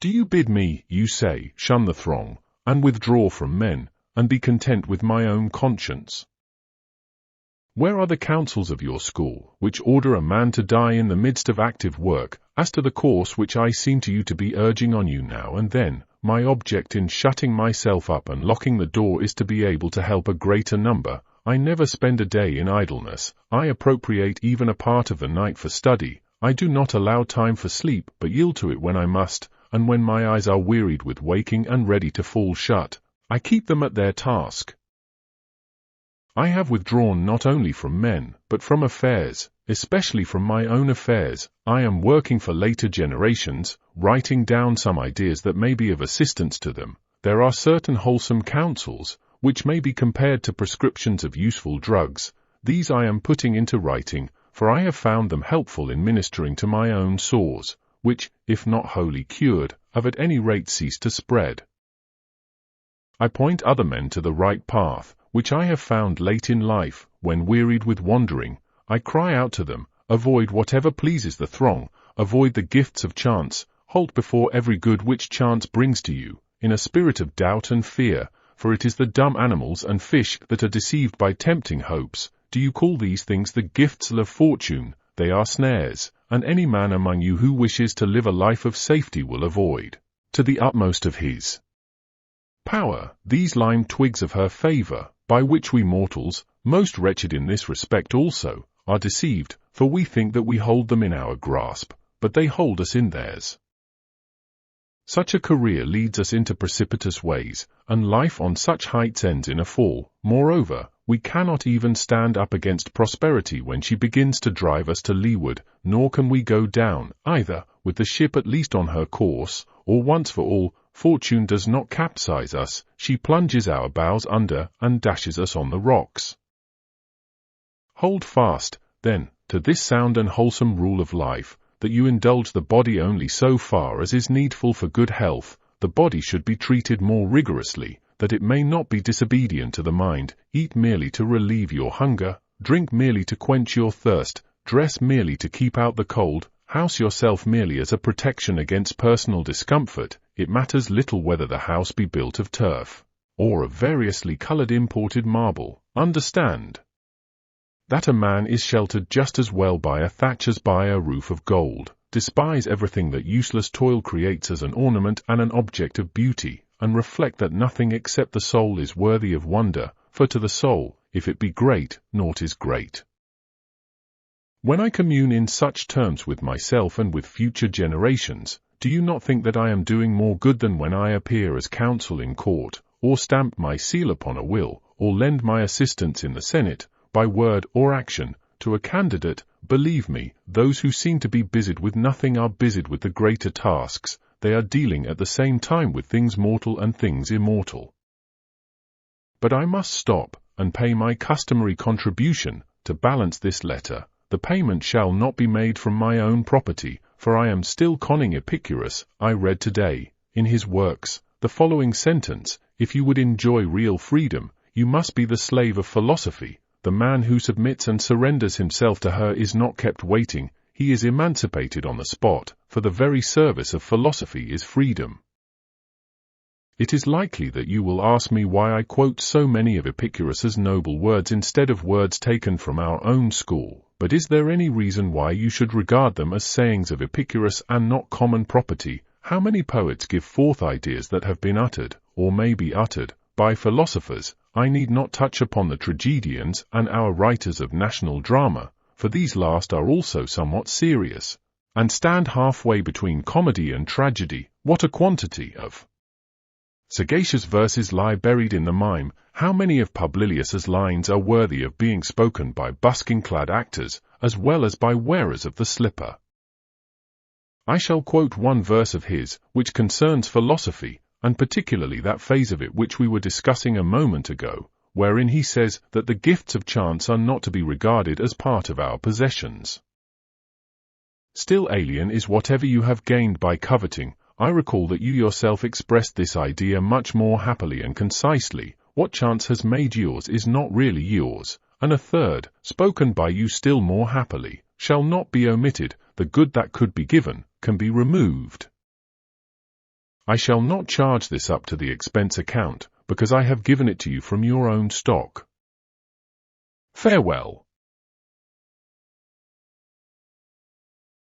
Do you bid me, you say, shun the throng, and withdraw from men, and be content with my own conscience? Where are the counsels of your school, which order a man to die in the midst of active work, as to the course which I seem to you to be urging on you now and then? My object in shutting myself up and locking the door is to be able to help a greater number. I never spend a day in idleness. I appropriate even a part of the night for study. I do not allow time for sleep, but yield to it when I must, and when my eyes are wearied with waking and ready to fall shut, I keep them at their task. I have withdrawn not only from men, but from affairs, especially from my own affairs. I am working for later generations, writing down some ideas that may be of assistance to them. There are certain wholesome counsels, which may be compared to prescriptions of useful drugs. These I am putting into writing, for I have found them helpful in ministering to my own sores, which, if not wholly cured, have at any rate ceased to spread. I point other men to the right path, which I have found late in life. When wearied with wandering, I cry out to them, avoid whatever pleases the throng, avoid the gifts of chance, halt before every good which chance brings to you, in a spirit of doubt and fear, for it is the dumb animals and fish that are deceived by tempting hopes. Do you call these things the gifts of fortune? They are snares, and any man among you who wishes to live a life of safety will avoid, to the utmost of his power, these lime twigs of her favour, by which we mortals, most wretched in this respect also, are deceived, for we think that we hold them in our grasp, but they hold us in theirs. Such a career leads us into precipitous ways, and life on such heights ends in a fall. Moreover, we cannot even stand up against prosperity when she begins to drive us to leeward, nor can we go down, either, with the ship at least on her course, or once for all. Fortune does not capsize us, she plunges our bows under, and dashes us on the rocks. Hold fast, then, to this sound and wholesome rule of life, that you indulge the body only so far as is needful for good health. The body should be treated more rigorously, that it may not be disobedient to the mind. Eat merely to relieve your hunger, drink merely to quench your thirst, dress merely to keep out the cold, house yourself merely as a protection against personal discomfort. It matters little whether the house be built of turf, or of variously coloured imported marble. Understand that a man is sheltered just as well by a thatch as by a roof of gold. Despise everything that useless toil creates as an ornament and an object of beauty, and reflect that nothing except the soul is worthy of wonder, for to the soul, if it be great, naught is great. When I commune in such terms with myself and with future generations, do you not think that I am doing more good than when I appear as counsel in court, or stamp my seal upon a will, or lend my assistance in the Senate, by word or action, to a candidate? Believe me, those who seem to be busied with nothing are busied with the greater tasks. They are dealing at the same time with things mortal and things immortal. But I must stop, and pay my customary contribution, to balance this letter. The payment shall not be made from my own property, for I am still conning Epicurus. I read today, in his works, the following sentence: if you would enjoy real freedom, you must be the slave of philosophy. The man who submits and surrenders himself to her is not kept waiting, he is emancipated on the spot, for the very service of philosophy is freedom. It is likely that you will ask me why I quote so many of Epicurus's noble words instead of words taken from our own school. But is there any reason why you should regard them as sayings of Epicurus and not common property? How many poets give forth ideas that have been uttered, or may be uttered, by philosophers? I need not touch upon the tragedians and our writers of national drama, for these last are also somewhat serious, and stand halfway between comedy and tragedy. What a quantity of sagacious verses lie buried in the mime! How many of Publilius's lines are worthy of being spoken by busking-clad actors, as well as by wearers of the slipper? I shall quote one verse of his, which concerns philosophy, and particularly that phase of it which we were discussing a moment ago, wherein he says that the gifts of chance are not to be regarded as part of our possessions. Still alien is whatever you have gained by coveting. I recall that you yourself expressed this idea much more happily and concisely. What chance has made yours is not really yours. And a third, spoken by you still more happily, shall not be omitted. The good that could be given, can be removed. I shall not charge this up to the expense account, because I have given it to you from your own stock. Farewell.